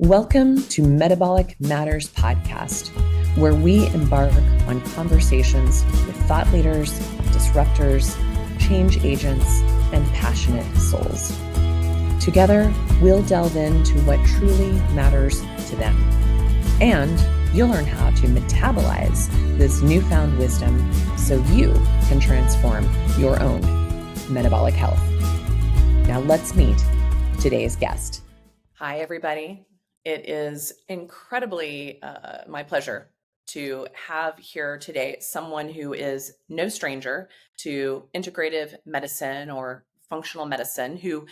Welcome to Metabolic Matters Podcast, where we embark on conversations with thought leaders, disruptors, change agents, and passionate souls. Together, we'll delve into what truly matters to them. And you'll learn how to metabolize this newfound wisdom so you can transform your own metabolic health. Now let's meet today's guest. Hi, everybody. It is incredibly my pleasure to have here today someone who is no stranger to integrative medicine or functional medicine, who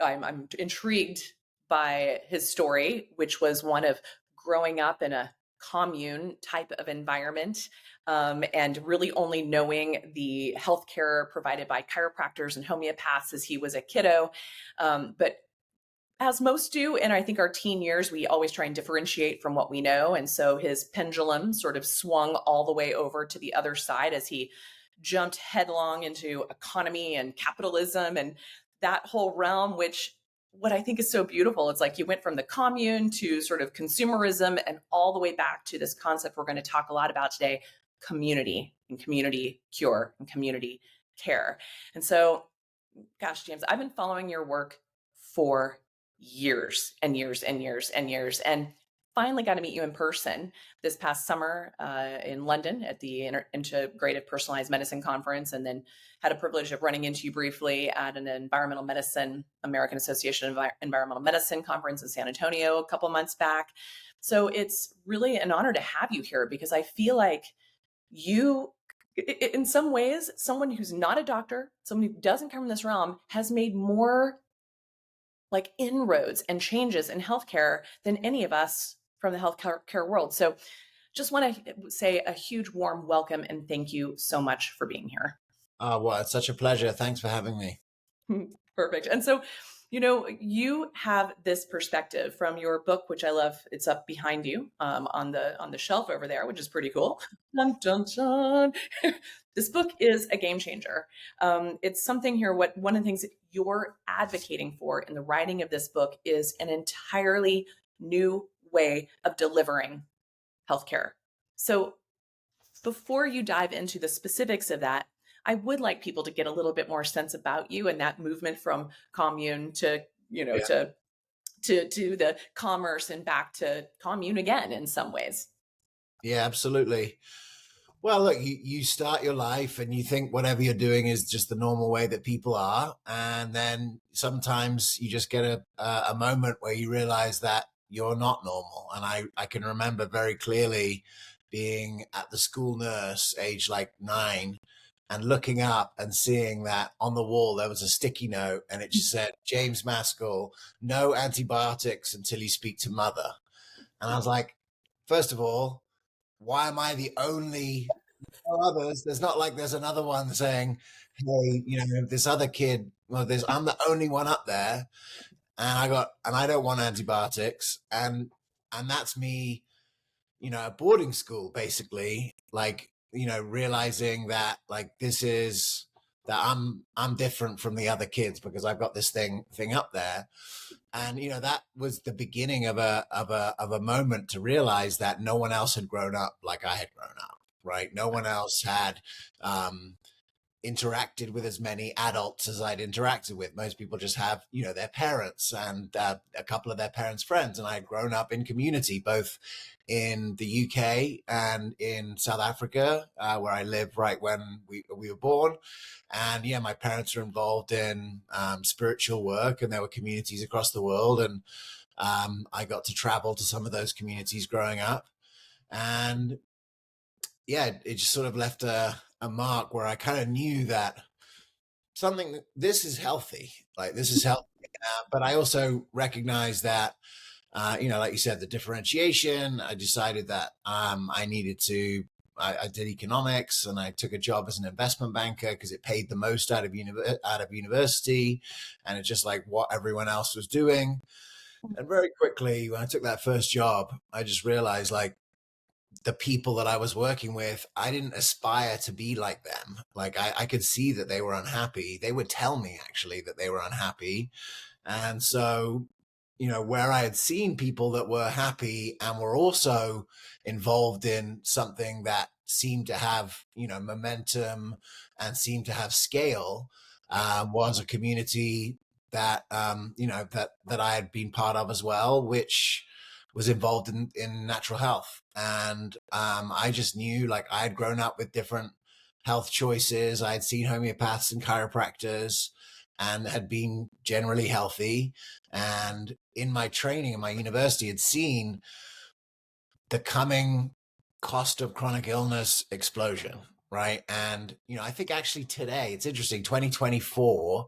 I'm intrigued by his story, which was one of growing up in a commune type of environment, and really only knowing the healthcare provided by chiropractors and homeopaths as he was a kiddo. But as most do, and I think our teen years, we always try and differentiate from what we know. And so his pendulum sort of swung all the way over to the other side as he jumped headlong into economy and capitalism and that whole realm, which what I think is so beautiful. It's like you went from the commune to sort of consumerism and all the way back to this concept we're going to talk a lot about today, community and community cure and community care. And so, gosh, James, I've been following your work for years and years and years and years, and finally got to meet you in person this past summer in London at the Integrative Personalized Medicine Conference, and then had a privilege of running into you briefly at an Environmental Medicine, American Association of Environmental Medicine conference in San Antonio a couple months back. So it's really an honor to have you here because I feel like you, in some ways, someone who's not a doctor, someone who doesn't come from this realm, has made more like inroads and changes in healthcare than any of us from the healthcare world. So just want to say a huge warm welcome and thank you so much for being here. Well, it's such a pleasure. Thanks for having me. Perfect. And so, you have this perspective from your book, which I love. It's up behind you on the shelf over there, which is pretty cool. Dun, dun, dun. This book is a game changer. It's something here. One of the things that you're advocating for in the writing of this book is an entirely new way of delivering healthcare. So before you dive into the specifics of that, I would like people to get a little bit more sense about you and that movement from commune to, to the commerce and back to commune again in some ways. Yeah, absolutely. Well, look, you start your life and you think whatever you're doing is just the normal way that people are. And then sometimes you just get a moment where you realize that you're not normal. And I can remember very clearly being at the school nurse, age like 9, and looking up and seeing that on the wall there was a sticky note and it just said, James Maskell, no antibiotics until you speak to mother. And I was like, first of all, why am I the only others? There's not like there's another one saying, hey, this other kid, well, I'm the only one up there and I don't want antibiotics. And that's me, at boarding school, basically, like, realizing that like this is that I'm different from the other kids because I've got this thing up there. And that was the beginning of a moment to realize that no one else had grown up like I had grown up, right? No one else had interacted with as many adults as I'd interacted with. Most people just have, their parents and a couple of their parents' friends. And I'd grown up in community, both in the UK and in South Africa, where I lived right when we were born. And yeah, my parents were involved in spiritual work, and there were communities across the world. And I got to travel to some of those communities growing up. And yeah, it just sort of left a mark where I kind of knew that this is healthy, like this is healthy. But I also recognized that, like you said, the differentiation. I decided that I needed to. I did economics, and I took a job as an investment banker because it paid the most out of university, and it's just like what everyone else was doing. And very quickly, when I took that first job, I just realized like the people that I was working with, I didn't aspire to be like them. Like I could see that they were unhappy. They would tell me actually that they were unhappy. And so where I had seen people that were happy and were also involved in something that seemed to have, momentum and seemed to have scale, was a community that, that I had been part of as well, which was involved in natural health. And I just knew, like, I had grown up with different health choices. I had seen homeopaths and chiropractors and had been generally healthy. And in my training in my university, had seen the coming cost of chronic illness explosion, right? And, I think actually today, it's interesting, 2024,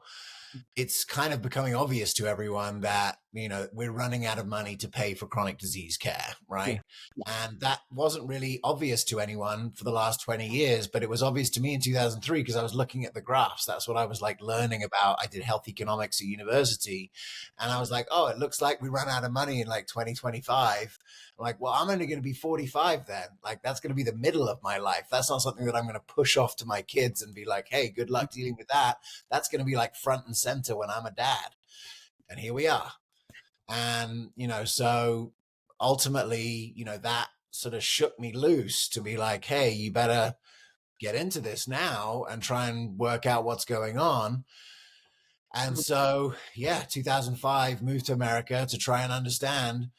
it's kind of becoming obvious to everyone that, we're running out of money to pay for chronic disease care, right? Yeah. And that wasn't really obvious to anyone for the last 20 years, but it was obvious to me in 2003 because I was looking at the graphs. That's what I was like learning about. I did health economics at university, and I was like, oh, it looks like we run out of money in like 2025. I'm like, well, I'm only going to be 45 then. Like, that's going to be the middle of my life. That's not something that I'm going to push off to my kids and be like, hey, good luck dealing with that. That's going to be like front and center when I'm a dad. And here we are. And, so ultimately, that sort of shook me loose to be like, hey, you better get into this now and try and work out what's going on. And so, 2005, moved to America to try and understand,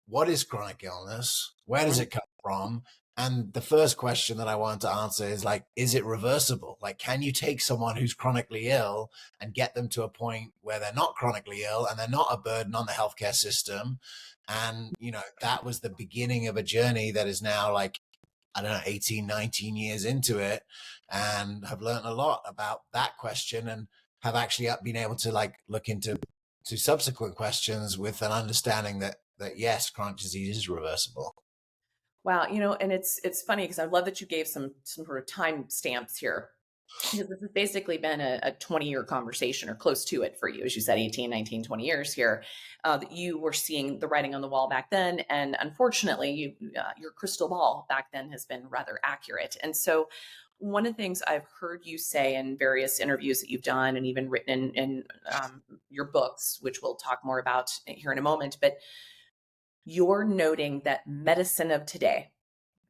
what is chronic illness? Where does it come from? And the first question that I want to answer is like, is it reversible? Like, can you take someone who's chronically ill and get them to a point where they're not chronically ill and they're not a burden on the healthcare system? And, that was the beginning of a journey that is now like, I don't know, 18, 19 years into it, and have learned a lot about that question, and have actually been able to like look into subsequent questions with an understanding that yes, chronic disease is reversible. Wow, and it's funny because I love that you gave some sort of time stamps here, because this has basically been a 20-year conversation or close to it for you, as you said, 18, 19, 20 years here, that you were seeing the writing on the wall back then. And unfortunately, your crystal ball back then has been rather accurate. And so one of the things I've heard you say in various interviews that you've done and even written in your books, which we'll talk more about here in a moment, but you're noting that medicine of today,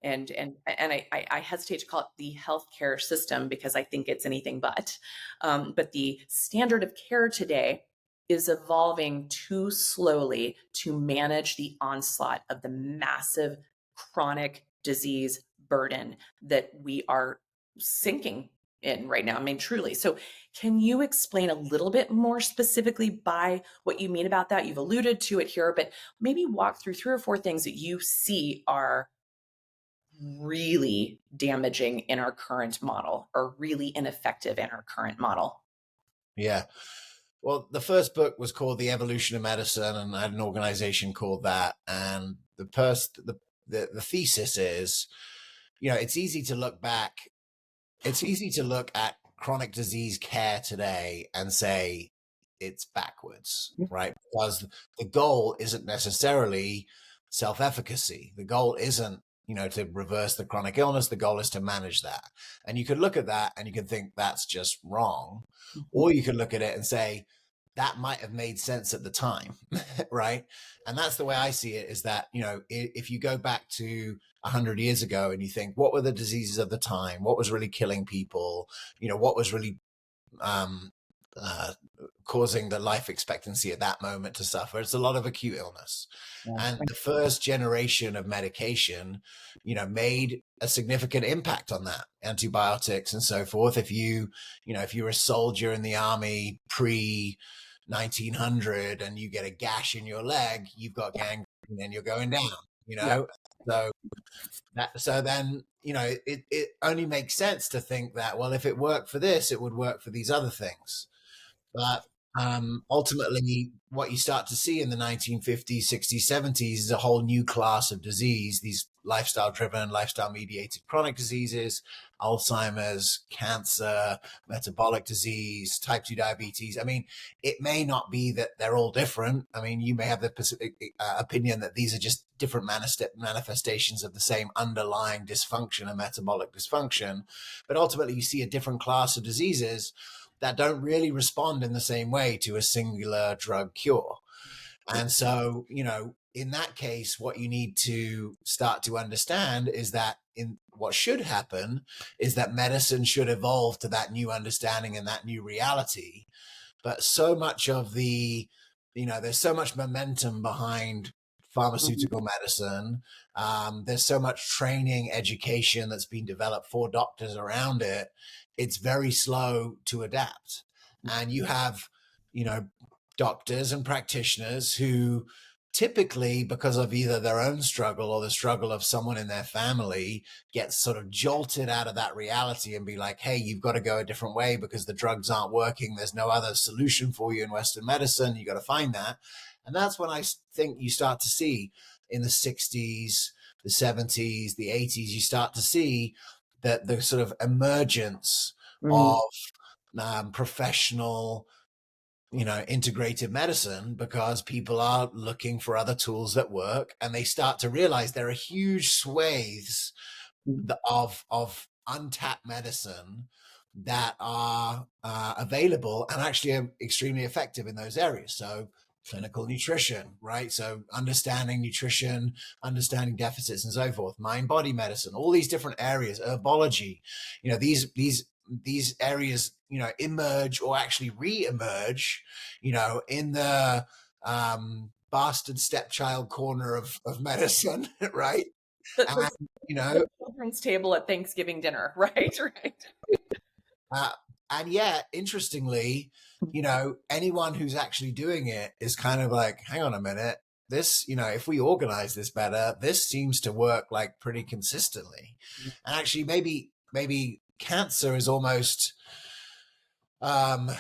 and I hesitate to call it the healthcare system because I think it's anything but the standard of care today is evolving too slowly to manage the onslaught of the massive chronic disease burden that we are sinking in right now. I mean, truly. So can you explain a little bit more specifically by what you mean about that? You've alluded to it here, but maybe walk through 3 or 4 things that you see are really damaging in our current model, or really ineffective in our current model. Yeah. Well, the first book was called The Evolution of Medicine, and I had an organization called that. And the thesis is, it's easy to look back. It's easy to look at chronic disease care today and say it's backwards, right? Because the goal isn't necessarily self-efficacy. The goal isn't, to reverse the chronic illness. The goal is to manage that. And you could look at that and you could think that's just wrong. Or you could look at it and say, that might have made sense at the time, right? And that's the way I see it, is that, if you go back to 100 years ago and you think, what were the diseases of the time? What was really killing people? What was really causing the life expectancy at that moment to suffer? It's a lot of acute illness. And the first generation of medication, made a significant impact on that. Antibiotics and so forth. If you were a soldier in the army pre 1900 and you get a gash in your leg, you've got gangrene and you're going down, So then, it only makes sense to think that, well, if it worked for this, it would work for these other things. But ultimately, what you start to see in the 1950s, 60s, 70s is a whole new class of disease, these lifestyle-driven, lifestyle-mediated chronic diseases, Alzheimer's, cancer, metabolic disease, type 2 diabetes. I mean, it may not be that they're all different. I mean, you may have the opinion that these are just different manifestations of the same underlying dysfunction and metabolic dysfunction. But ultimately, you see a different class of diseases that don't really respond in the same way to a singular drug cure. And so, in that case, what you need to start to understand is that in what should happen is that medicine should evolve to that new understanding and that new reality. But so much of there's so much momentum behind pharmaceutical medicine. There's so much training, education that's been developed for doctors around it. It's very slow to adapt. And you have, doctors and practitioners who typically, because of either their own struggle or the struggle of someone in their family, get sort of jolted out of that reality and be like, hey, you've got to go a different way because the drugs aren't working. There's no other solution for you in Western medicine. You got to find that. And that's when I think you start to see in the 60s, the 70s, the 80s, you start to see that the sort of emergence of professional integrative medicine, because people are looking for other tools that work, and they start to realize there are huge swathes of untapped medicine that are available and actually are extremely effective in those areas. So clinical nutrition, right? So understanding nutrition, understanding deficits and so forth, mind-body medicine, all these different areas, herbology, these areas, emerge or actually re-emerge, in the bastard stepchild corner of medicine, right? And, The children's table at Thanksgiving dinner, right? and yet, interestingly, anyone who's actually doing it is kind of like, hang on a minute, this, if we organize this better, this seems to work like pretty consistently. And actually, maybe cancer is almost the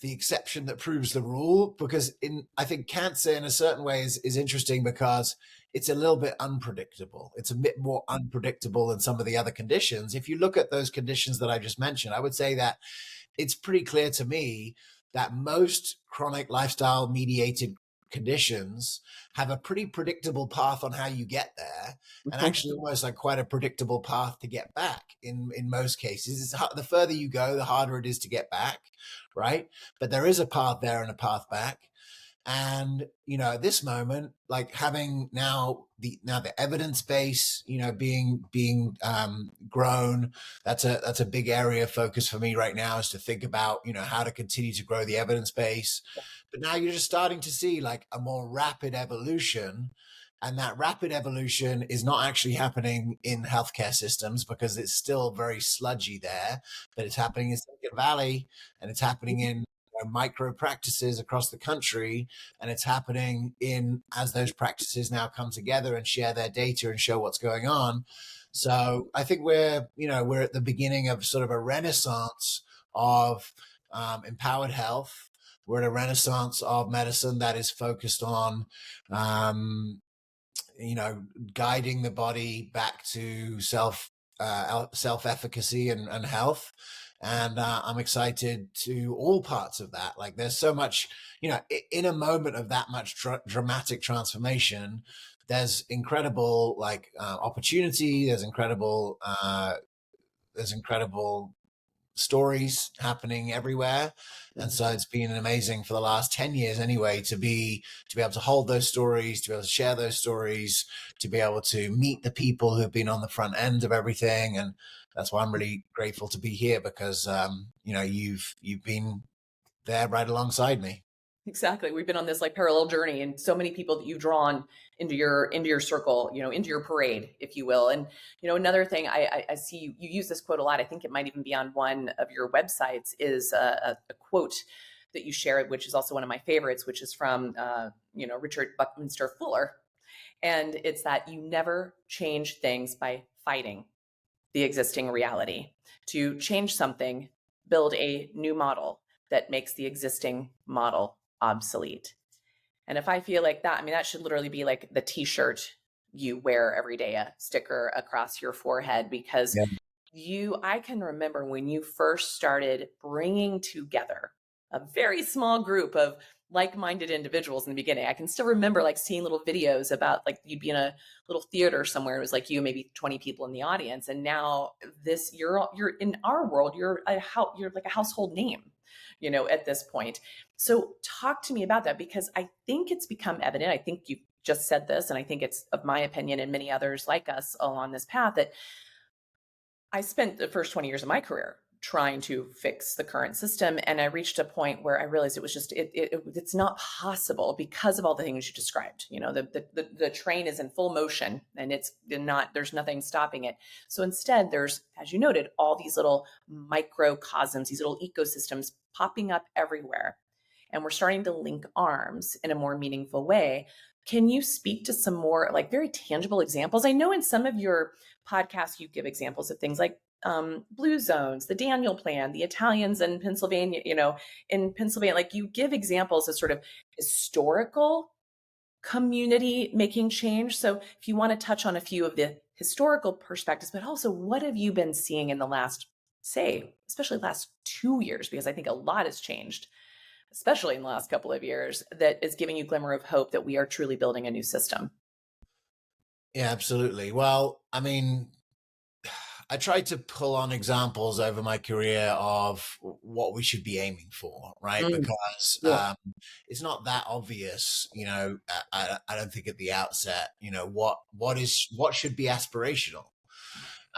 exception that proves the rule, because I think cancer in a certain way is interesting because it's a little bit unpredictable. It's a bit more unpredictable than some of the other conditions. If you look at those conditions that I just mentioned, I would say that it's pretty clear to me that most chronic lifestyle mediated conditions have a pretty predictable path on how you get there, and actually almost like quite a predictable path to get back in most cases. The further you go, the harder it is to get back, right? But there is a path there and a path back. And at this moment, like having now the evidence base, being grown, that's a big area of focus for me right now, is to think about how to continue to grow the evidence base. But now you're just starting to see like a more rapid evolution, and that rapid evolution is not actually happening in healthcare systems because it's still very sludgy there, but it's happening in Silicon Valley, and it's happening in micro practices across the country, and it's happening as those practices now come together and share their data and show what's going on. So I think we're at the beginning of sort of a renaissance of empowered health. We're at a renaissance of medicine that is focused on guiding the body back to self-efficacy and health. And I'm excited to all parts of that. Like there's so much, in a moment of that much dramatic transformation, there's incredible opportunity. There's incredible stories happening everywhere. And so it's been amazing for the last 10 years anyway, to be able to hold those stories, to be able to share those stories, to be able to meet the people who have been on the front end of everything. And that's why I'm really grateful to be here, because you've been there right alongside me. Exactly. We've been on this like parallel journey, and so many people that you've drawn into your circle, into your parade, if you will. And, another thing I see you use this quote a lot. I think it might even be on one of your websites, is a quote that you shared, which is also one of my favorites, which is from, Richard Buckminster Fuller. And it's that you never change things by fighting the existing reality. To change something, build a new model that makes the existing model obsolete. And if I feel like that, that should literally be like the t-shirt you wear every day, a sticker across your forehead, because I can remember when you first started bringing together a very small group of like-minded individuals in the beginning. I can still remember like seeing little videos about like you'd be in a little theater somewhere. It was like you, maybe 20 people in the audience. And now you're in our world, you're like a household name. at this point. So talk to me about that, because I think it's become evident. I think you just said this, and I think it's of my opinion and many others like us along this path, that I spent the first 20 years of my career trying to fix the current system. And I reached a point where I realized it was just, it's not possible because of all the things you described. The train is in full motion and there's nothing stopping it. So instead there's, as you noted, all these little microcosms, these little ecosystems popping up everywhere. And we're starting to link arms in a more meaningful way. Can you speak to some more like very tangible examples? I know in some of your podcasts, you give examples of things like blue zones, the Daniel Plan, the Italians in Pennsylvania, like you give examples of sort of historical community making change. So if you want to touch on a few of the historical perspectives, but also what have you been seeing in the last, say, especially last 2 years, because I think a lot has changed, especially in the last couple of years, that is giving you glimmer of hope that we are truly building a new system. Yeah, absolutely. Well, I mean, I tried to pull on examples over my career of what we should be aiming for, right? Because it's not that obvious, I don't think at the outset, what should be aspirational.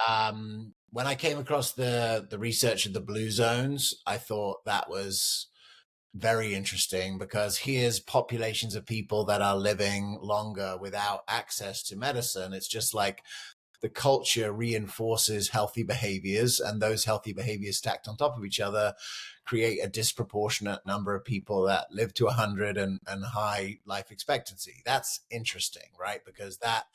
When I came across the research of the blue zones, I thought that was very interesting, because here's populations of people that are living longer without access to medicine. It's just like the culture reinforces healthy behaviors, and those healthy behaviors stacked on top of each other create a disproportionate number of people that live to 100 and high life expectancy. That's interesting, right? Because that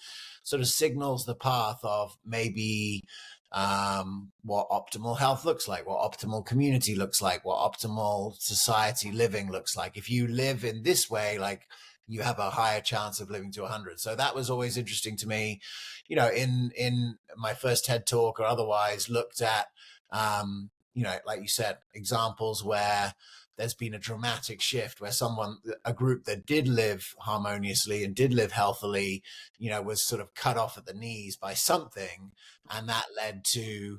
sort of signals the path of maybe what optimal health looks like, what optimal community looks like, what optimal society living looks like. If you live in this way, like, you have a higher chance of living to 100. So that was always interesting to me, in my first TED talk or otherwise, looked at, like you said, examples where there's been a dramatic shift, where a group that did live harmoniously and did live healthily, was sort of cut off at the knees by something. And that led to,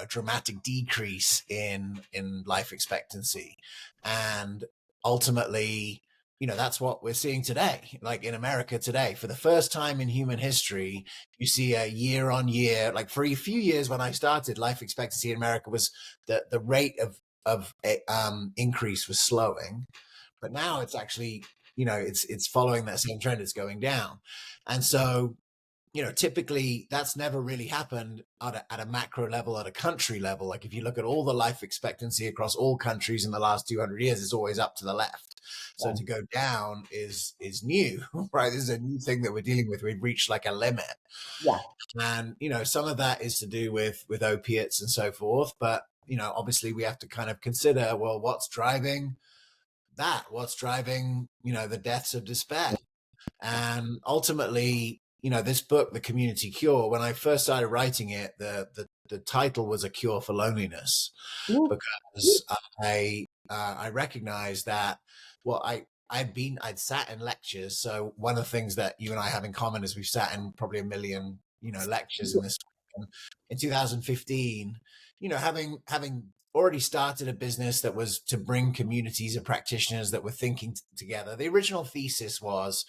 dramatic decrease in life expectancy. And ultimately, that's what we're seeing today. Like in America today, for the first time in human history, you see a year on year, like for a few years when I started, life expectancy in America was the rate of increase was slowing, but now it's actually, it's following that same trend. It's going down. And so, typically that's never really happened at a macro level, at a country level. Like if you look at all the life expectancy across all countries in the last 200 years, it's always up to the left. So to go down is new, right? This is a new thing that we're dealing with. We've reached like a limit. Yeah. And, some of that is to do with opiates and so forth. But, obviously we have to kind of consider, well, what's driving that? What's driving, the deaths of despair? And ultimately, this book, The Community Cure, when I first started writing it, the title was A Cure for Loneliness. Ooh. Because I recognized that, well, I'd sat in lectures. So one of the things that you and I have in common is we've sat in probably a million, lectures in this. In 2015, having already started a business that was to bring communities of practitioners that were thinking together. The original thesis was,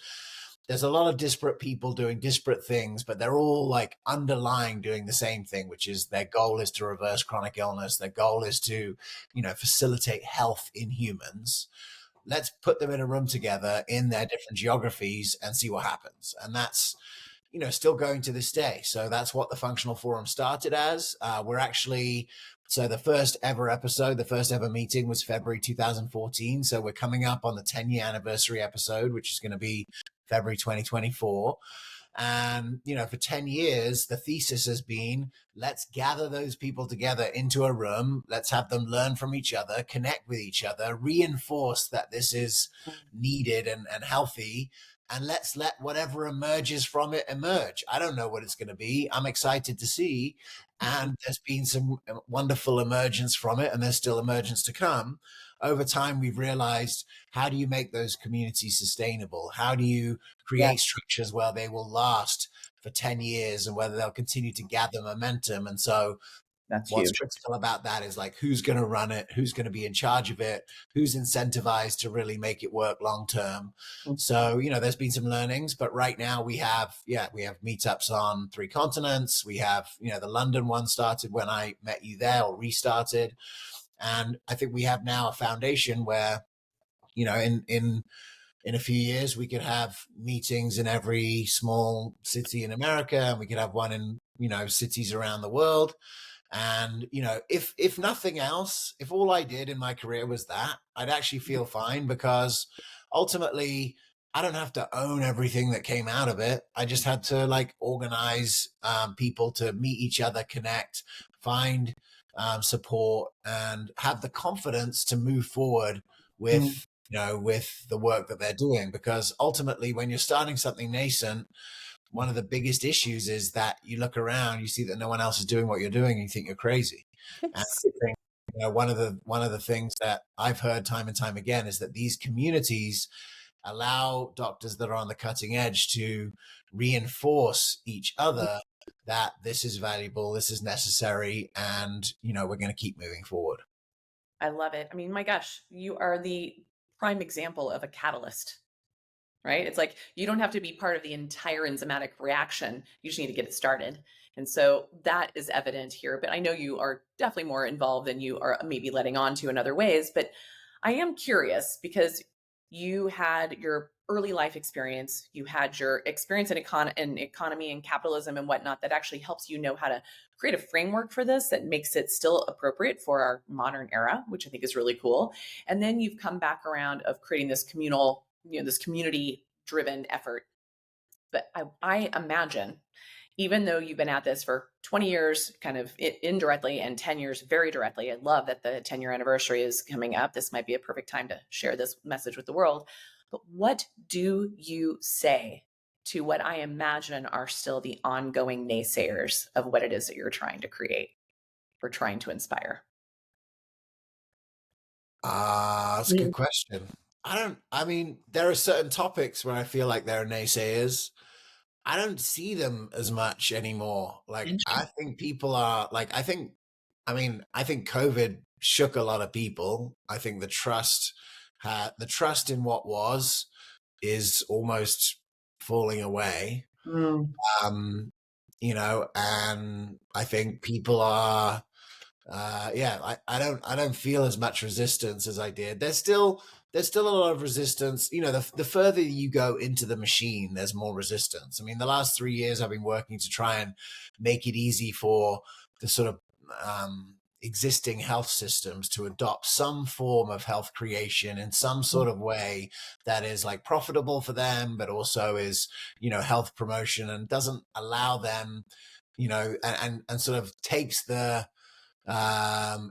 there's a lot of disparate people doing disparate things, but they're all like underlying doing the same thing, which is their goal is to reverse chronic illness. Their goal is to, facilitate health in humans. Let's put them in a room together in their different geographies and see what happens. And that's, still going to this day. So that's what the Functional Forum started as. So the first ever episode, the first ever meeting was February 2014. So we're coming up on the 10-year anniversary episode, which is going to be February 2024. And, for 10 years, the thesis has been, let's gather those people together into a room. Let's have them learn from each other, connect with each other, reinforce that this is needed and healthy. And let's let whatever emerges from it emerge. I don't know what it's going to be. I'm excited to see. And there's been some wonderful emergence from it, and there's still emergence to come. Over time, we've realized, how do you make those communities sustainable? How do you create structures where they will last for 10 years and whether they'll continue to gather momentum? And so That's What's huge. critical about that is like, who's going to run it, who's going to be in charge of it, who's incentivized to really make it work long term. So, there's been some learnings, but right now we have meetups on 3 continents. We have, the London one started when I met you there, or restarted. And I think we have now a foundation where, in a few years, we could have meetings in every small city in America, and we could have one in, cities around the world. And, if nothing else, if all I did in my career was that, I'd actually feel fine, because ultimately I don't have to own everything that came out of it. I just had to like organize people to meet each other, connect, find support, and have the confidence to move forward with, with the work that they're doing. Because ultimately, when you're starting something nascent, one of the biggest issues is that you look around, you see that no one else is doing what you're doing, and you think you're crazy. And I think, one of the things that I've heard time and time again is that these communities allow doctors that are on the cutting edge to reinforce each other that this is valuable, this is necessary, and we're going to keep moving forward. I love it. I mean, my gosh, you are the prime example of a catalyst, right? It's like you don't have to be part of the entire enzymatic reaction. You just need to get it started. And so that is evident here. But I know you are definitely more involved than you are maybe letting on to in other ways. But I am curious, because you had your early life experience, you had your experience in economy and capitalism and whatnot that actually helps you know how to create a framework for this that makes it still appropriate for our modern era, which I think is really cool. And then you've come back around of creating this communal, this community driven effort. But I imagine, even though you've been at this for 20 years, kind of indirectly, and 10 years very directly, I love that the 10-year anniversary is coming up. This might be a perfect time to share this message with the world. But what do you say to what I imagine are still the ongoing naysayers of what it is that you're trying to create or trying to inspire? That's a good question. I mean, there are certain topics where I feel like there are naysayers. I don't see them as much anymore. Like, I think people are like, I think COVID shook a lot of people. I think the trust in what was is almost falling away. Um, and I think people are, I don't feel as much resistance as I did. There's still a lot of resistance. The further you go into the machine, there's more resistance. I mean, the last 3 years I've been working to try and make it easy for the sort of existing health systems to adopt some form of health creation in some sort of way that is like profitable for them, but also is, health promotion, and doesn't allow them, and sort of takes the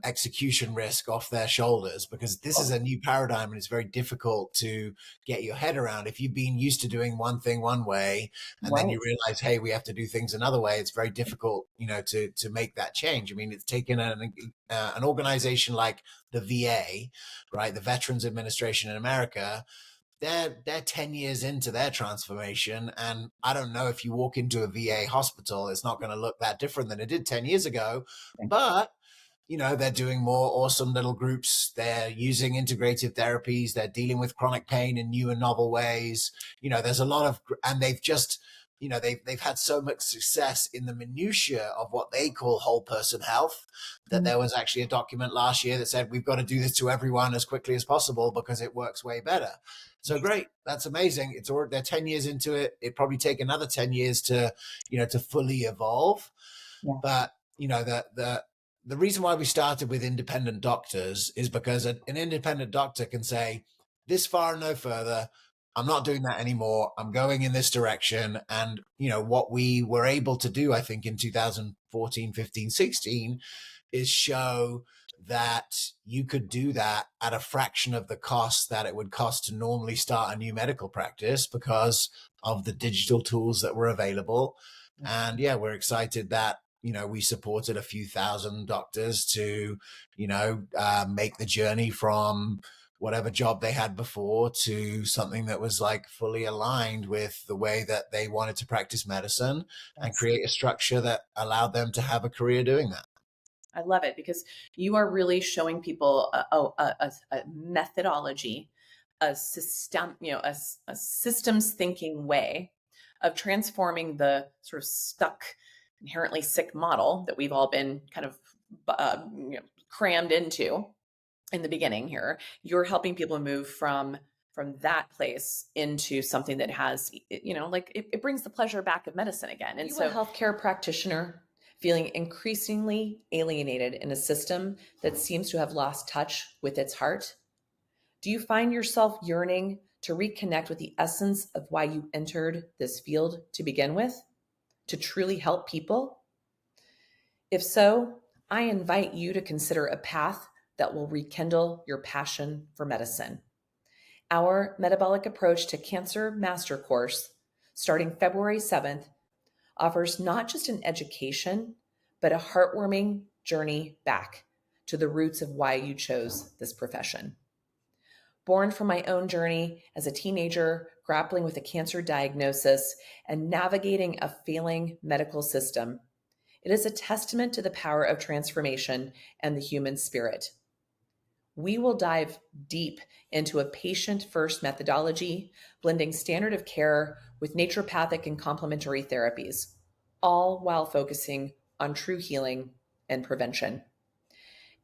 execution risk off their shoulders, because this is a new paradigm and it's very difficult to get your head around. If you've been used to doing one thing one way, and then you realize, hey, we have to do things another way, it's very difficult, to make that change. I mean, it's taken an organization like the VA, right? The Veterans Administration in America. They're 10 years into their transformation, and I don't know if you walk into a VA hospital, it's not going to look that different than it did 10 years ago. But they're doing more awesome little groups. They're using integrative therapies. They're dealing with chronic pain in new and novel ways. There's a lot of, and they've just, they've had so much success in the minutia of what they call whole person health, that there was actually a document last year that said, we've got to do this to everyone as quickly as possible because it works way better. So great. That's amazing. They're 10 years into it. It'd probably take another 10 years to, to fully evolve. Yeah. But, the reason why we started with independent doctors is because an independent doctor can say, this far and no further, I'm not doing that anymore, I'm going in this direction. And, what we were able to do, I think, in 2014, 15, 16, is show that you could do that at a fraction of the cost that it would cost to normally start a new medical practice, because of the digital tools that were available. And yeah, we're excited that we supported a few thousand doctors to, make the journey from whatever job they had before to something that was like fully aligned with the way that they wanted to practice medicine, and create a structure that allowed them to have a career doing that. I love it because you are really showing people a methodology, a system, a systems thinking way of transforming the sort of stuck, inherently sick model that we've all been kind of crammed into in the beginning here. You're helping people move from that place into something that has, like it brings the pleasure back of medicine again. And so, a healthcare practitioner feeling increasingly alienated in a system that seems to have lost touch with its heart? Do you find yourself yearning to reconnect with the essence of why you entered this field to begin with, to truly help people? If so, I invite you to consider a path that will rekindle your passion for medicine. Our Metabolic Approach to Cancer Master Course, starting February 7th, offers not just an education, but a heartwarming journey back to the roots of why you chose this profession. Born from my own journey as a teenager, grappling with a cancer diagnosis and navigating a failing medical system, it is a testament to the power of transformation and the human spirit. We will dive deep into a patient-first methodology, blending standard of care with naturopathic and complementary therapies, all while focusing on true healing and prevention.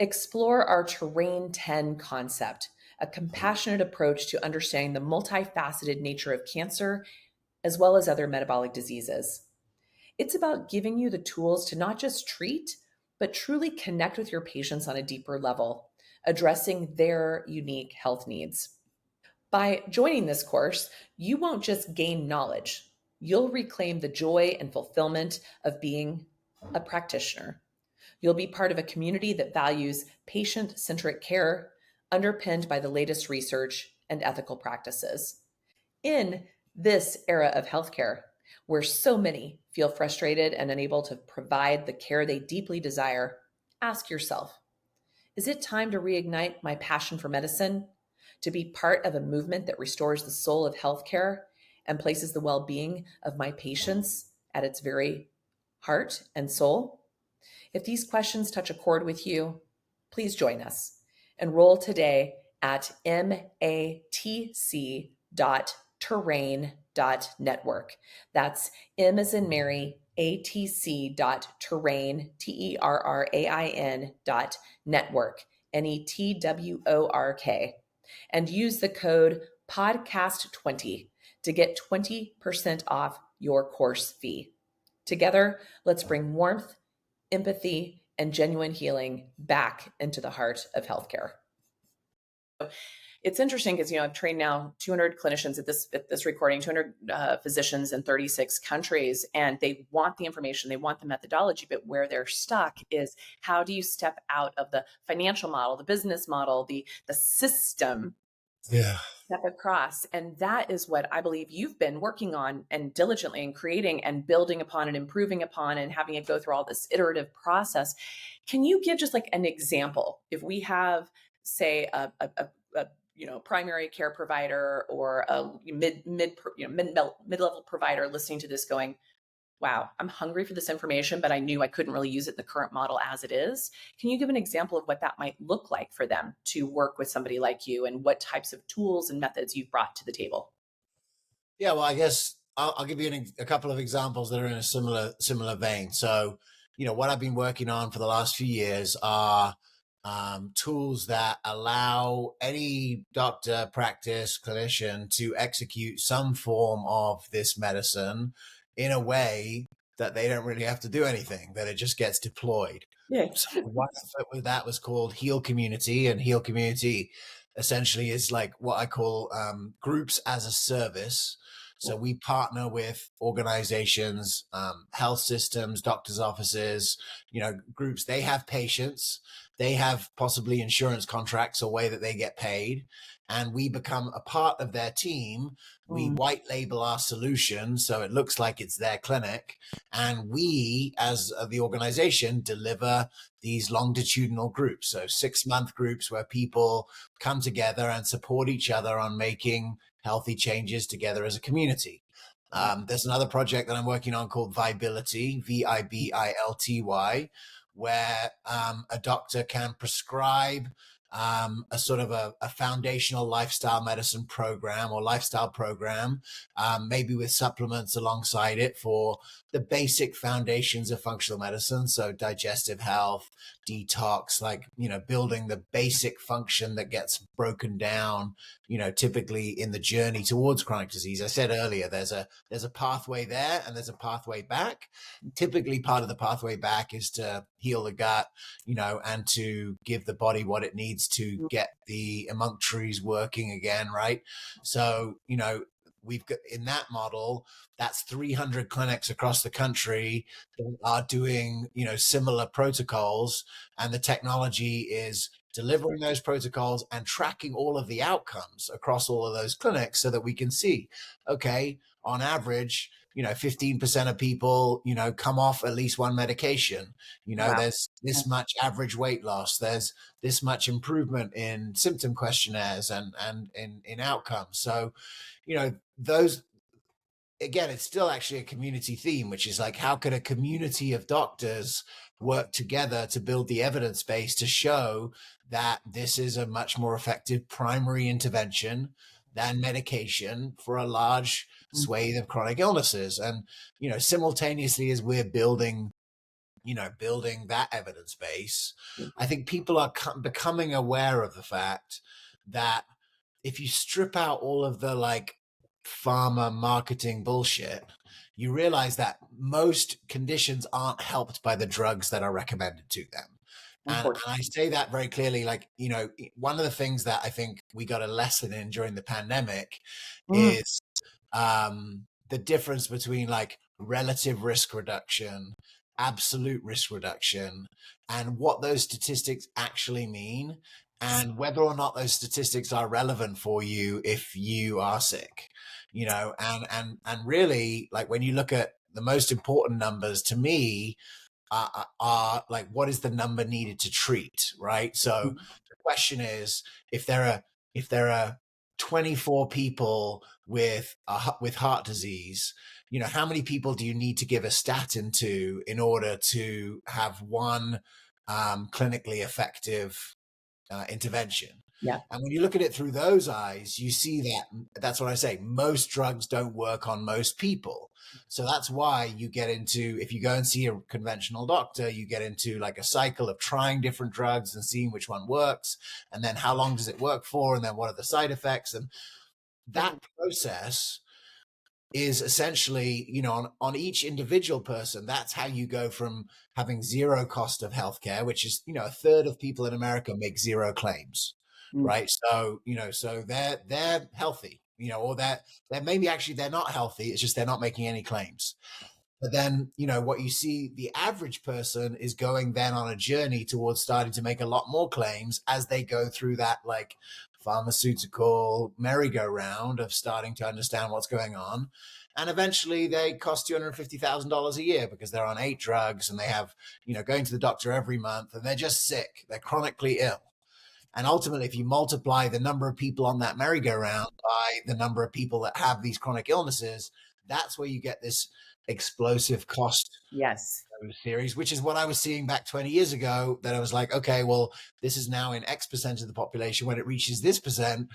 Explore our Terrain 10 concept, a compassionate approach to understanding the multifaceted nature of cancer, as well as other metabolic diseases. It's about giving you the tools to not just treat, but truly connect with your patients on a deeper level, addressing their unique health needs. By joining this course, you won't just gain knowledge, you'll reclaim the joy and fulfillment of being a practitioner. You'll be part of a community that values patient-centric care, underpinned by the latest research and ethical practices. In this era of healthcare, where so many feel frustrated and unable to provide the care they deeply desire, ask yourself, is it time to reignite my passion for medicine, to be part of a movement that restores the soul of healthcare and places the well-being of my patients at its very heart and soul? If these questions touch a chord with you, please join us. Enroll today at matc.terrain.network. That's M as in Mary, atc.terrain, TERRAIN.network, NETWORK. And use the code podcast20 to get 20% off your course fee. Together, let's bring warmth, empathy, and genuine healing back into the heart of healthcare. It's interesting because, I've trained now 200 clinicians at this recording, 200 physicians in 36 countries, and they want the information, they want the methodology, but where they're stuck is how do you step out of the financial model, the business model, the system, step across. And that is what I believe you've been working on and diligently and creating and building upon and improving upon and having it go through all this iterative process. Can you give just like an example? If we have, say, a primary care provider or a mid-level provider listening to this going, wow, I'm hungry for this information, but I knew I couldn't really use it in the current model as it is. Can you give an example of what that might look like for them to work with somebody like you and what types of tools and methods you've brought to the table? Yeah, well, I guess I'll give you a couple of examples that are in a similar vein. So, what I've been working on for the last few years are tools that allow any doctor, practice, clinician to execute some form of this medicine in a way that they don't really have to do anything, that it just gets deployed. Yeah. So one with that was called HealCommunity, and HealCommunity essentially is like what I call groups as a service. So we partner with organizations, health systems, doctors' offices, groups. They have patients. They have possibly insurance contracts or way that they get paid. And we become a part of their team. We white label our solution so it looks like it's their clinic. And we, as the organization, deliver these longitudinal groups. So 6-month groups where people come together and support each other on making healthy changes together as a community. There's another project that I'm working on called Viability, VIBILTY, where a doctor can prescribe a sort of a foundational lifestyle medicine program or lifestyle program, maybe with supplements alongside it for the basic foundations of functional medicine. So digestive health, detox, like, building the basic function that gets broken down, typically in the journey towards chronic disease. I said earlier, there's a pathway there and there's a pathway back. Typically part of the pathway back is to heal the gut, and to give the body what it needs to get the emunctories working again, right? So, we've got in that model, that's 300 clinics across the country that are doing, similar protocols, and the technology is delivering those protocols and tracking all of the outcomes across all of those clinics so that we can see, okay, on average, 15% of people, come off at least one medication. Wow. There's this much average weight loss. There's this much improvement in symptom questionnaires and in outcomes. So, those, again, it's still actually a community theme, which is like, how could a community of doctors work together to build the evidence base to show that this is a much more effective primary intervention than medication for a large swathe of chronic illnesses? And, simultaneously as we're building that evidence base, I think people are becoming aware of the fact that if you strip out all of the like pharma marketing bullshit, you realize that most conditions aren't helped by the drugs that are recommended to them. And I say that very clearly, like, one of the things that I think we got a lesson in during the pandemic is the difference between like relative risk reduction, absolute risk reduction, and what those statistics actually mean, and whether or not those statistics are relevant for you if you are sick, and really, like, when you look at the most important numbers to me are like, what is the number needed to treat, right? So the question is, if there are 24 people with heart disease, how many people do you need to give a statin to in order to have one clinically effective intervention? Yeah. And when you look at it through those eyes, you see that's what I say, most drugs don't work on most people. So that's why you get into, if you go and see a conventional doctor, you get into like a cycle of trying different drugs and seeing which one works, and then how long does it work for, and then what are the side effects. And that process is essentially, on each individual person, that's how you go from having zero cost of healthcare, which is, a third of people in America make zero claims, right? So, so they're healthy, or that maybe actually they're not healthy. It's just they're not making any claims. But then, what you see, the average person is going then on a journey towards starting to make a lot more claims as they go through that like pharmaceutical merry-go-round of starting to understand what's going on. And eventually they cost $250,000 a year because they're on 8 drugs and they have, going to the doctor every month, and they're just sick. They're chronically ill. And ultimately, if you multiply the number of people on that merry-go-round by the number of people that have these chronic illnesses, that's where you get this explosive cost series, which is what I was seeing back 20 years ago, that I was like, okay, well, this is now in X percent of the population. When it reaches this percent,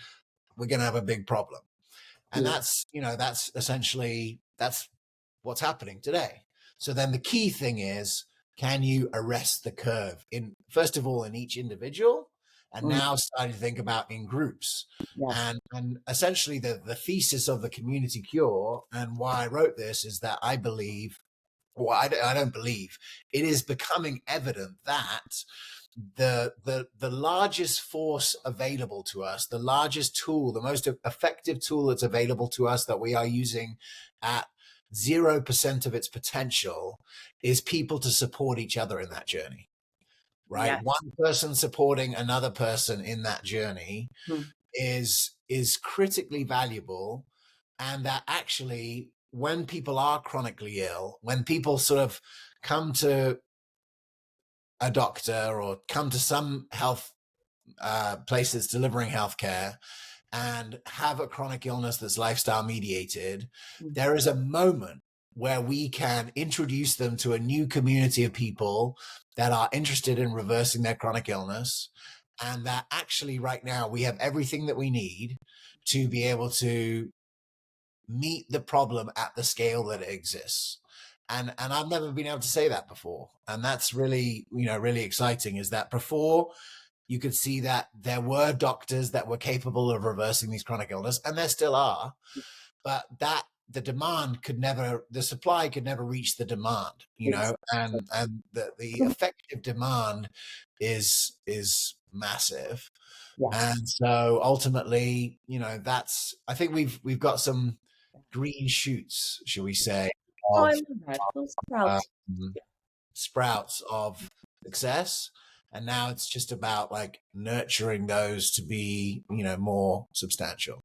we're going to have a big problem. And that's essentially, that's what's happening today. So then the key thing is, can you arrest the curve first of all, in each individual, and now starting to think about in groups. And essentially the thesis of the community cure, and why I wrote this, is that I believe, well, I don't believe, it is becoming evident that the largest force available to us, the largest tool, the most effective tool that's available to us that we are using at 0% of its potential, is people to support each other in that journey. Right. Yes. One person supporting another person in that journey is critically valuable. And that actually, when people are chronically ill, when people sort of come to a doctor or come to some health places delivering healthcare and have a chronic illness that's lifestyle mediated, there is a moment where we can introduce them to a new community of people that are interested in reversing their chronic illness, and that actually right now we have everything that we need to be able to meet the problem at the scale that it exists. And I've never been able to say that before. And that's really, really exciting, is that before you could see that there were doctors that were capable of reversing these chronic illness, and there still are, but that the supply could never reach the demand, and the effective demand is massive. Yes. And so ultimately, I think we've got some green shoots, shall we say, Oh, I of love that. Those sprouts. um, sprouts of success. And now it's just about like nurturing those to be, more substantial.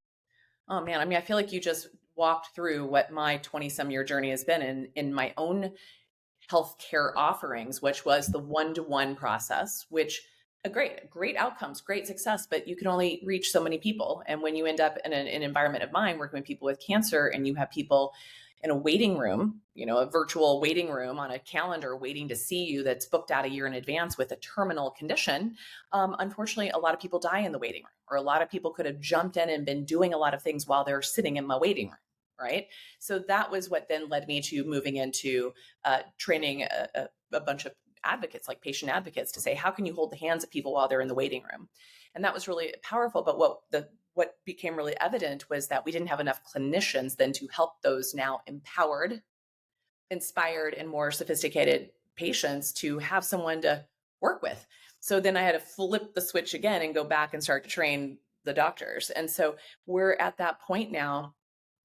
Oh man, I mean, I feel like you just walked through what my 20 some year journey has been in my own healthcare offerings, which was the one-to-one process, which a great outcomes, great success, but you can only reach so many people. And when you end up in an environment of mine working with people with cancer, and you have people in a waiting room, a virtual waiting room on a calendar waiting to see you, that's booked out a year in advance with a terminal condition, unfortunately, a lot of people die in the waiting room, or a lot of people could have jumped in and been doing a lot of things while they're sitting in my waiting room. Right. So that was what then led me to moving into training a bunch of advocates, like patient advocates, to say, how can you hold the hands of people while they're in the waiting room? And that was really powerful. But what became really evident was that we didn't have enough clinicians then to help those now empowered, inspired, and more sophisticated patients to have someone to work with. So then I had to flip the switch again and go back and start to train the doctors. And so we're at that point now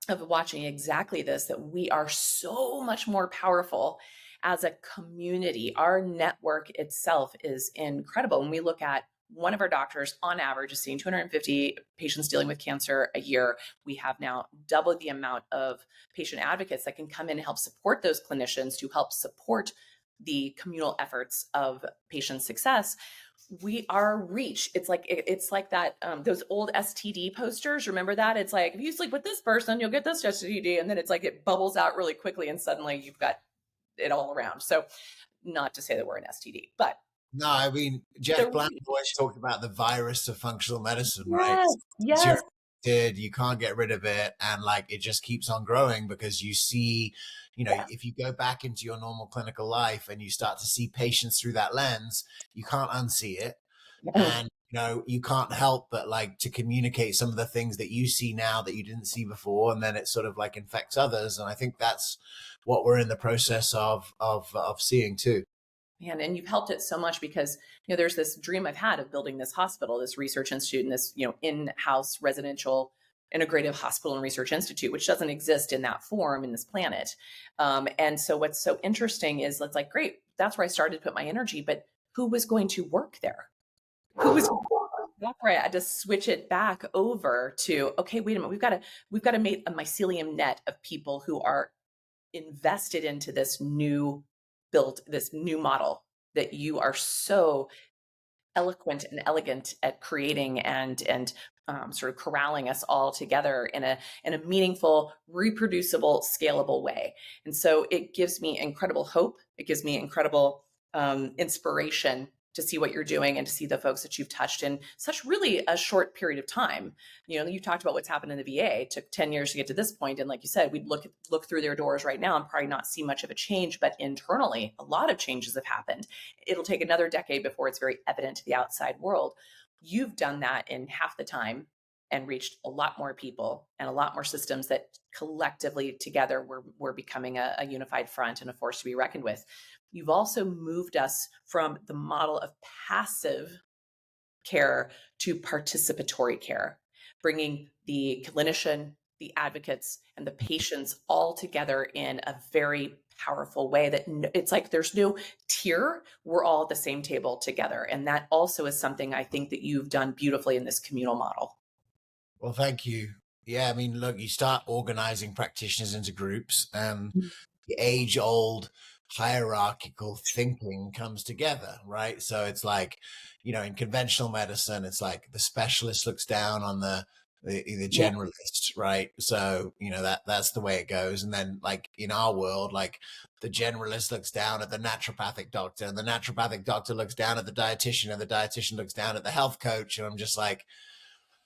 of watching exactly this, that we are so much more powerful as a community. Our network itself is incredible. When we look at one of our doctors on average is seeing 250 patients dealing with cancer a year. We have now doubled the amount of patient advocates that can come in and help support those clinicians to help support the communal efforts of patient success. Our reach, it's like that those old STD posters, remember that? It's like, if you sleep with this person, you'll get this STD, and then it's like it bubbles out really quickly and suddenly you've got it all around. So not to say that we're an STD, but no, I mean, Jeff Bland always talked about the virus of functional medicine, right? Yes. You can't get rid of it, and like it just keeps on growing, because you see, if you go back into your normal clinical life and you start to see patients through that lens, you can't unsee it. And you can't help but like to communicate some of the things that you see now that you didn't see before, and then it sort of like infects others. And I think that's what we're in the process of seeing too. Man, and you've helped it so much, because there's this dream I've had of building this hospital, this research institute, and this in-house residential integrative hospital and research institute, which doesn't exist in that form in this planet. And so what's so interesting is, it's like, great, that's where I started to put my energy, but who was going to work there? That's where I had to switch it back over to, okay, wait a minute, we've got to make a mycelium net of people who are invested into this new model that you are so eloquent and elegant at creating and sort of corralling us all together in a meaningful, reproducible, scalable way. And so it gives me incredible hope. It gives me incredible inspiration to see what you're doing and to see the folks that you've touched in such really a short period of time. You talked about what's happened in the VA. It took 10 years to get to this point. And like you said, we'd look through their doors right now and probably not see much of a change, but internally, a lot of changes have happened. It'll take another decade before it's very evident to the outside world. You've done that in half the time and reached a lot more people and a lot more systems that collectively together we're becoming a unified front and a force to be reckoned with. You've also moved us from the model of passive care to participatory care, bringing the clinician, the advocates, and the patients all together in a very powerful way that it's like there's no tier. We're all at the same table together. And that also is something I think that you've done beautifully in this communal model. Well, thank you. Yeah, I mean, look, you start organizing practitioners into groups, and the age-old hierarchical thinking comes together, right? So it's like, in conventional medicine, it's like the specialist looks down on the the generalist, right? So, that's the way it goes. And then like in our world, like the generalist looks down at the naturopathic doctor, and the naturopathic doctor looks down at the dietitian, and the dietitian looks down at the health coach. And I'm just like,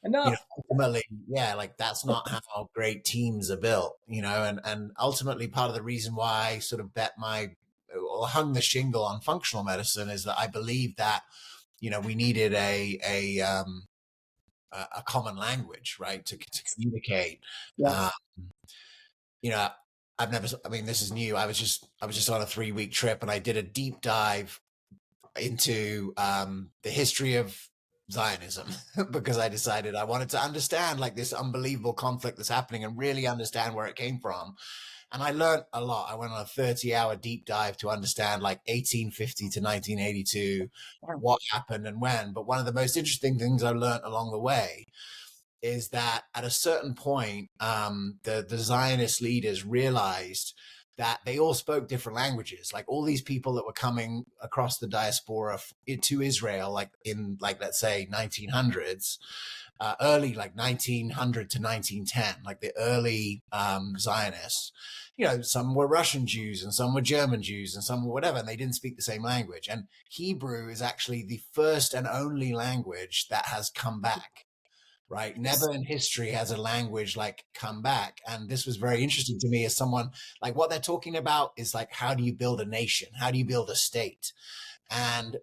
Enough. ultimately, yeah, like that's not how great teams are built, and ultimately part of the reason why I sort of hung the shingle on functional medicine is that I believe that, we needed a common language, right, to communicate. Yes. This is new. I was just on a 3-week trip, and I did a deep dive into the history of Zionism because I decided I wanted to understand like this unbelievable conflict that's happening and really understand where it came from. And I learned a lot. I went on a 30-hour deep dive to understand like 1850 to 1982, what happened and when. But one of the most interesting things I learned along the way is that at a certain point, the Zionist leaders realized that they all spoke different languages. Like all these people that were coming across the diaspora to Israel, like in let's say 1900s, early like 1900 to 1910, like the early Zionists, some were Russian Jews and some were German Jews and some were whatever, and they didn't speak the same language. And Hebrew is actually the first and only language that has come back. Right. Never in history has a language like come back. And this was very interesting to me as someone like what they're talking about is like, how do you build a nation? How do you build a state? And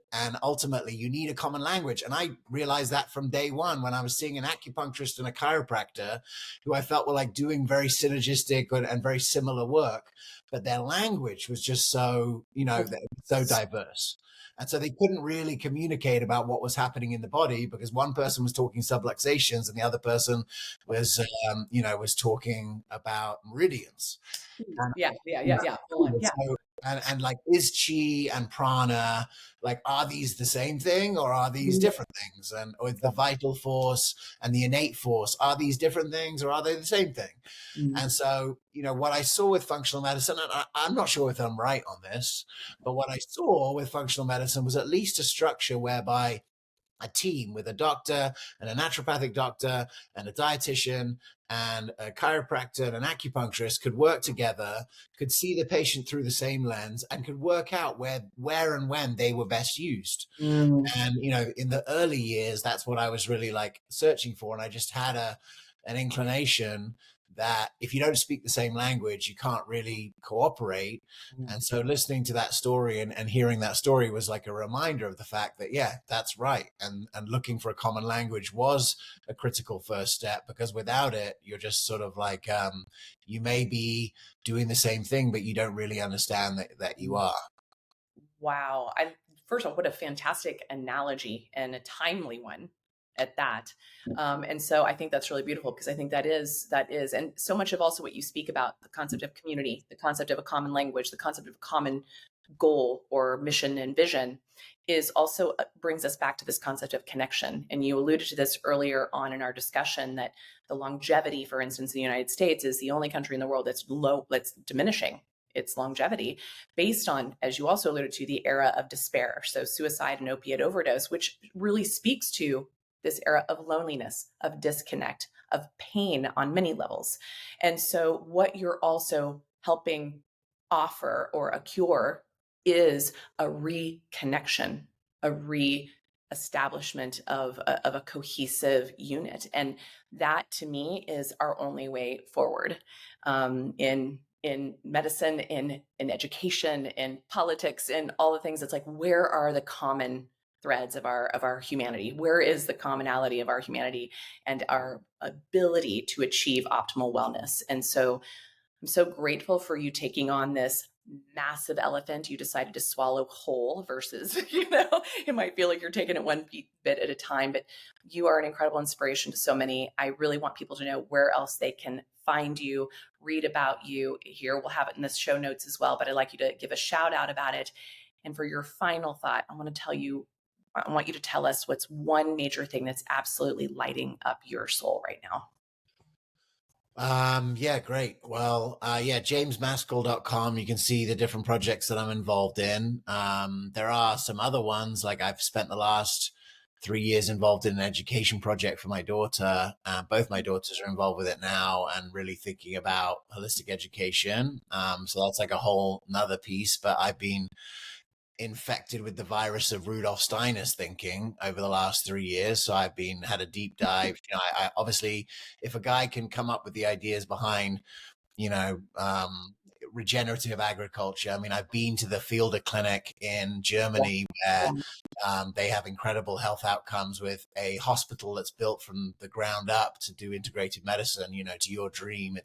ultimately you need a common language. And I realized that from day one when I was seeing an acupuncturist and a chiropractor who I felt were like doing very synergistic and very similar work, but their language was just so, so diverse. And so they couldn't really communicate about what was happening in the body because one person was talking subluxations and the other person was, was talking about meridians. Yeah. So, and like, is chi and prana, like, are these the same thing or are these different things? And with the vital force and the innate force, are these different things or are they the same thing? And so, what I saw with functional medicine, and I'm not sure if I'm right on this, but what I saw with functional medicine was at least a structure whereby a team with a doctor and a naturopathic doctor and a dietitian and a chiropractor and an acupuncturist could work together, could see the patient through the same lens, and could work out where and when they were best used. And, in the early years, that's what I was really like searching for. And I just had an inclination that if you don't speak the same language, you can't really cooperate. And so listening to that story and hearing that story was like a reminder of the fact that, yeah, that's right. And looking for a common language was a critical first step, because without it, you're just sort of like, you may be doing the same thing, but you don't really understand that you are. Wow. First of all, what a fantastic analogy and a timely one at that. And so I think that's really beautiful because I think that is, and so much of also what you speak about, the concept of community, the concept of a common language, the concept of a common goal or mission and vision is also brings us back to this concept of connection. And you alluded to this earlier on in our discussion that the longevity, for instance, in the United States is the only country in the world that's diminishing its longevity based on, as you also alluded to, the era of despair. So suicide and opiate overdose, which really speaks to this era of loneliness, of disconnect, of pain on many levels. And so what you're also helping offer or a cure is a reconnection, a re-establishment of a cohesive unit. And that to me is our only way forward in medicine, in education, in politics, in all the things. It's like, where are the common threads of our humanity? Where is the commonality of our humanity and our ability to achieve optimal wellness? And so I'm so grateful for you taking on this massive elephant you decided to swallow whole versus, it might feel like you're taking it one bit at a time, but you are an incredible inspiration to so many. I really want people to know where else they can find you, read about you here. We'll have it in the show notes as well, but I'd like you to give a shout out about it. And for your final thought, I want you to tell us what's one major thing that's absolutely lighting up your soul right now. Yeah, great. Well, jamesmaskell.com. You can see the different projects that I'm involved in. There are some other ones, like I've spent the last 3 years involved in an education project for my daughter. Both my daughters are involved with it now and really thinking about holistic education. So that's like a whole nother piece, but I've been infected with the virus of Rudolf Steiner's thinking over the last 3 years. So I've had a deep dive. I obviously, if a guy can come up with the ideas behind, regenerative agriculture. I mean, I've been to the Fielder Clinic in Germany where they have incredible health outcomes with a hospital that's built from the ground up to do integrative medicine, to your dream.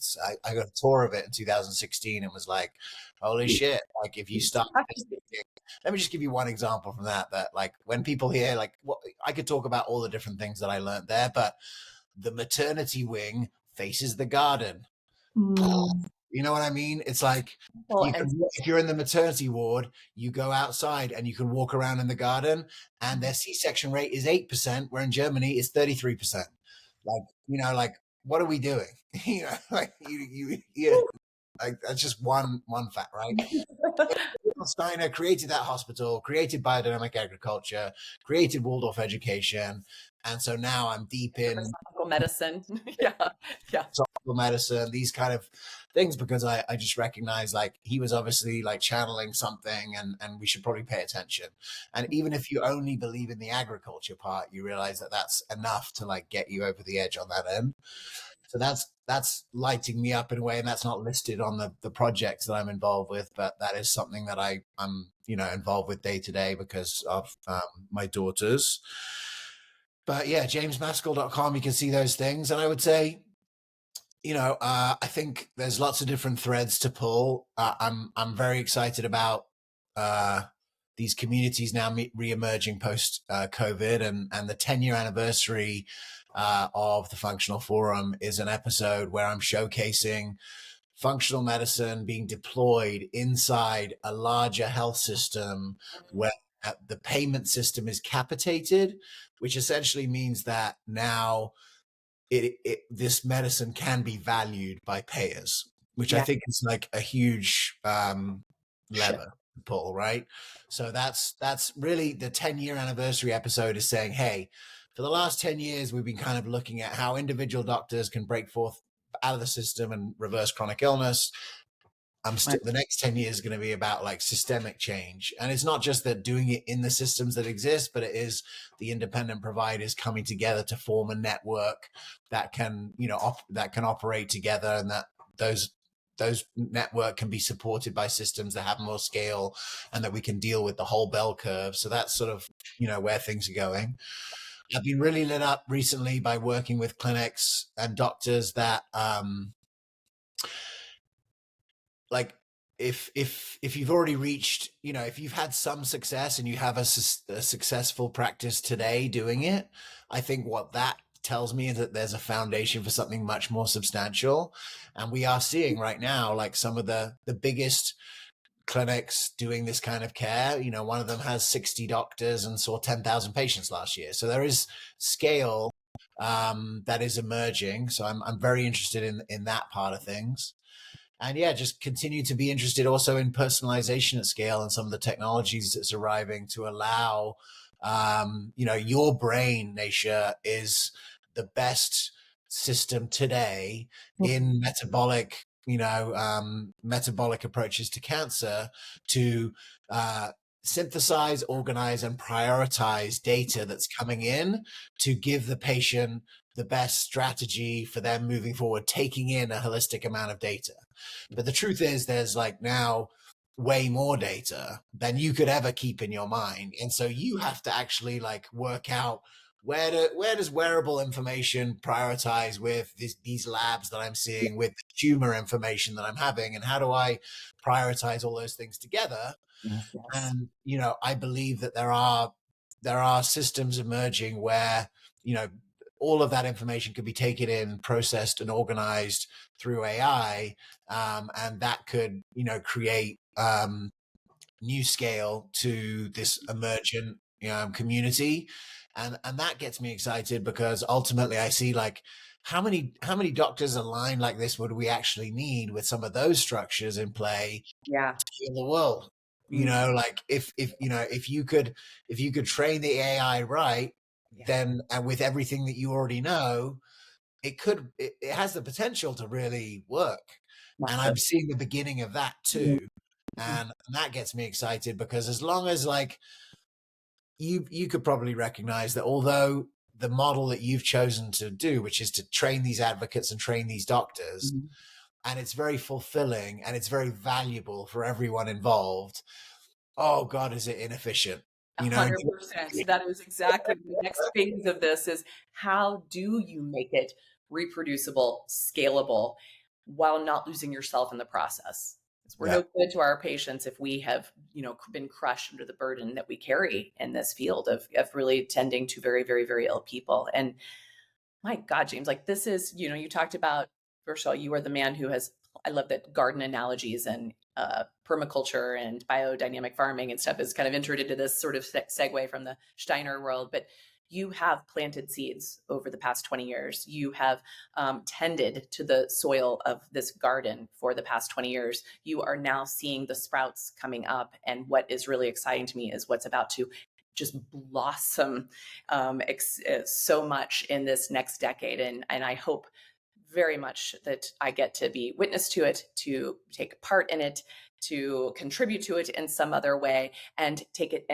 I got a tour of it in 2016 and was like, holy shit. Like if you start, let me just give you one example from that like when people hear like I could talk about all the different things that I learned there, but the maternity wing faces the garden. You know what I mean? It's like if you're in the maternity ward, you go outside and you can walk around in the garden, and their C-section rate is 8%, where in Germany it's 33%. Like what are we doing? Like like that's just one fact, right? Steiner created that hospital, created biodynamic agriculture, created Waldorf education, and so now I'm deep in medicine. yeah. Medicine, these kind of things, because I just recognize like he was obviously like channeling something, and we should probably pay attention. And even if you only believe in the agriculture part, you realize that that's enough to like get you over the edge on that end. So that's lighting me up in a way, and that's not listed on the projects that I'm involved with, but that is something that I'm involved with day to day because of my daughters. But yeah, jamesmaskell.com, you can see those things. And I would say, I think there's lots of different threads to pull. I'm very excited about these communities now re-emerging post COVID, and the 10-year anniversary of the Functional Forum is an episode where I'm showcasing functional medicine being deployed inside a larger health system where the payment system is capitated, which essentially means that now this medicine can be valued by payers, which I think is like a huge lever to pull, right? So that's really the 10-year anniversary episode is saying, hey, for the last 10 years, we've been kind of looking at how individual doctors can break forth out of the system and reverse chronic illness. The next 10 years is going to be about like systemic change. And it's not just that doing it in the systems that exist, but it is the independent providers coming together to form a network that can, that can operate together, and that those network can be supported by systems that have more scale, and that we can deal with the whole bell curve. So that's sort of, where things are going. I've been really lit up recently by working with clinics and doctors that, like if you've already reached, if you've had some success and you have a successful practice today doing it, I think what that tells me is that there's a foundation for something much more substantial. And we are seeing right now, like some of the biggest clinics doing this kind of care. One of them has 60 doctors and saw 10,000 patients last year. So there is scale that is emerging. So I'm very interested in that part of things. And yeah, just continue to be interested also in personalization at scale and some of the technologies that's arriving to allow, your brain, Nasha, is the best system today in metabolic approaches to cancer to synthesize, organize, and prioritize data that's coming in to give the patient the best strategy for them moving forward, taking in a holistic amount of data. But the truth is there's like now way more data than you could ever keep in your mind. And so you have to actually like work out where does wearable information prioritize with these labs that I'm seeing, with the tumor information that I'm having, and how do I prioritize all those things together? Yes. And, I believe that there are systems emerging where, all of that information could be taken in, processed, and organized through AI. And that could, create new scale to this emergent community. And that gets me excited because ultimately I see like how many doctors aligned like this would we actually need with some of those structures in play to heal the world? Like if you could train the AI right, then, and with everything that you already know, it has the potential to really work. And I'm seeing the beginning of that too. And that gets me excited, because as long as, like, you could probably recognize that although the model that you've chosen to do, which is to train these advocates and train these doctors, and it's very fulfilling and it's very valuable for everyone involved, oh God, is it inefficient? 100%. That is exactly the next phase of this, is how do you make it reproducible, scalable, while not losing yourself in the process? We're no good to our patients if we have, been crushed under the burden that we carry in this field of really tending to very, very, very ill people. And my God, James, like, this is, you talked about, first of all, you are the man who has, I love that garden analogies and permaculture and biodynamic farming and stuff is kind of entered into this sort of segue from the Steiner world. But you have planted seeds over the past 20 years. You have tended to the soil of this garden for the past 20 years. You are now seeing the sprouts coming up. And what is really exciting to me is what's about to just blossom so much in this next decade. And I hope very much that I get to be witness to it, to take part in it, to contribute to it in some other way, and take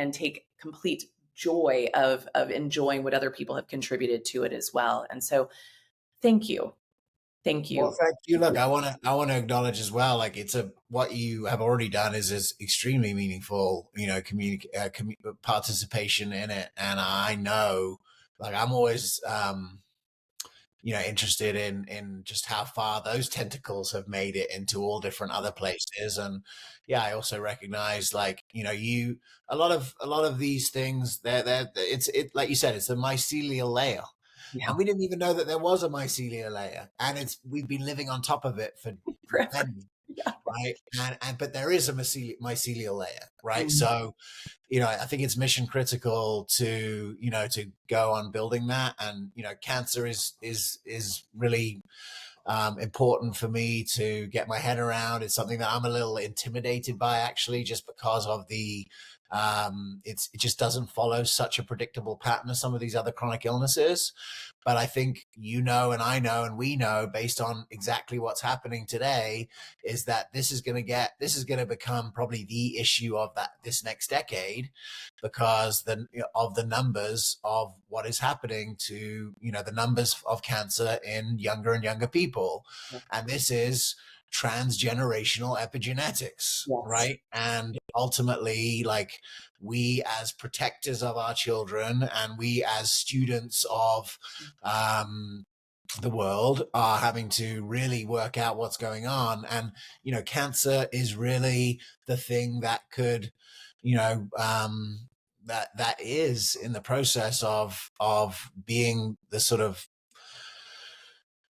complete joy of enjoying what other people have contributed to it as well. And so thank you. Thank you. Well, thank you. Look, I want to acknowledge as well, like, what you have already done is extremely meaningful, participation in it. And I know, like, I'm always, interested in just how far those tentacles have made it into all different other places. And yeah, I also recognize, like, a lot of these things, it's like you said, it's a mycelial layer. Yeah. And we didn't even know that there was a mycelial layer, and we've been living on top of it for millennia, right? But there is a mycelial layer, right? So, I think it's mission critical to go on building that. And, cancer is really important for me to get my head around. It's something that I'm a little intimidated by, actually, just because of it just doesn't follow such a predictable pattern as some of these other chronic illnesses. But I think and I know and we know, based on exactly what's happening today, is that this is going to become probably the issue of this next decade, because of the numbers of what is happening to the numbers of cancer in younger and younger people. And this is transgenerational epigenetics, right? And ultimately, like, we as protectors of our children and we as students of the world are having to really work out what's going on. And cancer is really the thing that could that is in the process of being the sort of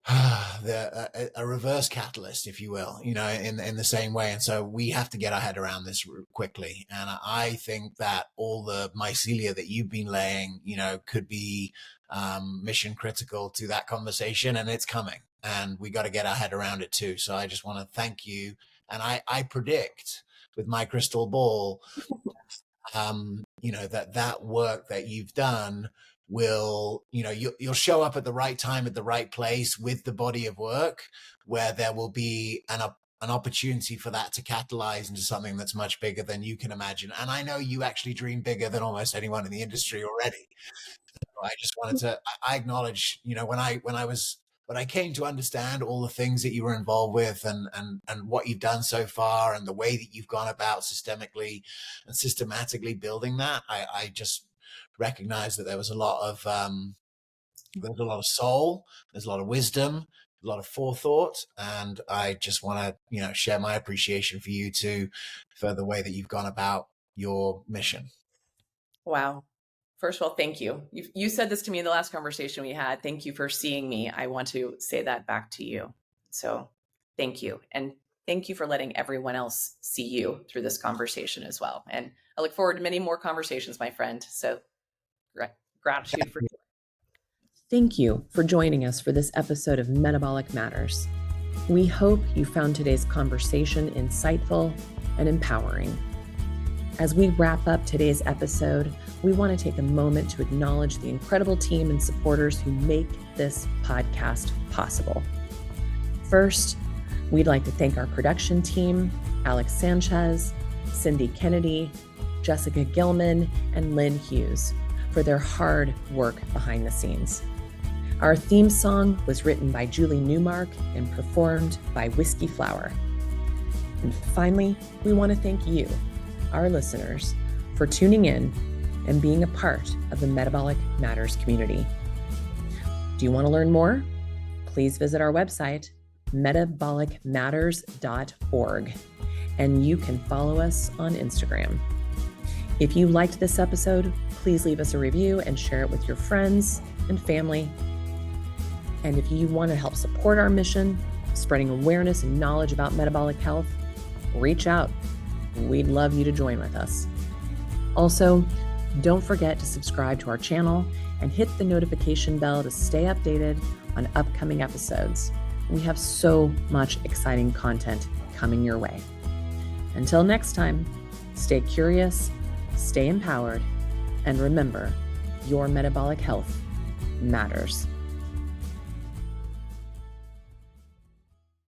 a reverse catalyst, if you will, in the same way. And so we have to get our head around this quickly. And I think that all the mycelia that you've been laying, could be mission critical to that conversation, and it's coming, and we got to get our head around it too. So I just want to thank you. And I predict with my crystal ball, that work that you've done will, you'll show up at the right time, at the right place with the body of work, where there will be an opportunity for that to catalyze into something that's much bigger than you can imagine. And I know you actually dream bigger than almost anyone in the industry already. So I just wanted to, I acknowledge, when I came to understand all the things that you were involved with and what you've done so far and the way that you've gone about systemically and systematically building that, I just recognized that there was a lot of soul, there's a lot of wisdom, a lot of forethought, and I just want to share my appreciation for you too, for the way that you've gone about your mission. Wow. First of all, thank you. You said this to me in the last conversation we had. Thank you for seeing me. I want to say that back to you. So thank you. And thank you for letting everyone else see you through this conversation as well. And I look forward to many more conversations, my friend. So gratitude for you. Thank you for joining us for this episode of Metabolic Matters. We hope you found today's conversation insightful and empowering. As we wrap up today's episode, we want to take a moment to acknowledge the incredible team and supporters who make this podcast possible. First, we'd like to thank our production team, Alex Sanchez, Cindy Kennedy, Jessica Gilman, and Lynn Hughes, for their hard work behind the scenes. Our theme song was written by Julie Newmark and performed by Whiskey Flower. And finally, we want to thank you, our listeners, for tuning in and being a part of the Metabolic Matters community. Do you want to learn more? Please visit our website, metabolicmatters.org, and you can follow us on Instagram. If you liked this episode, please leave us a review and share it with your friends and family. And if you want to help support our mission, spreading awareness and knowledge about metabolic health, reach out. We'd love you to join with us. Also, don't forget to subscribe to our channel and hit the notification bell to stay updated on upcoming episodes. We have so much exciting content coming your way. Until next time, stay curious, stay empowered, and remember, your metabolic health matters.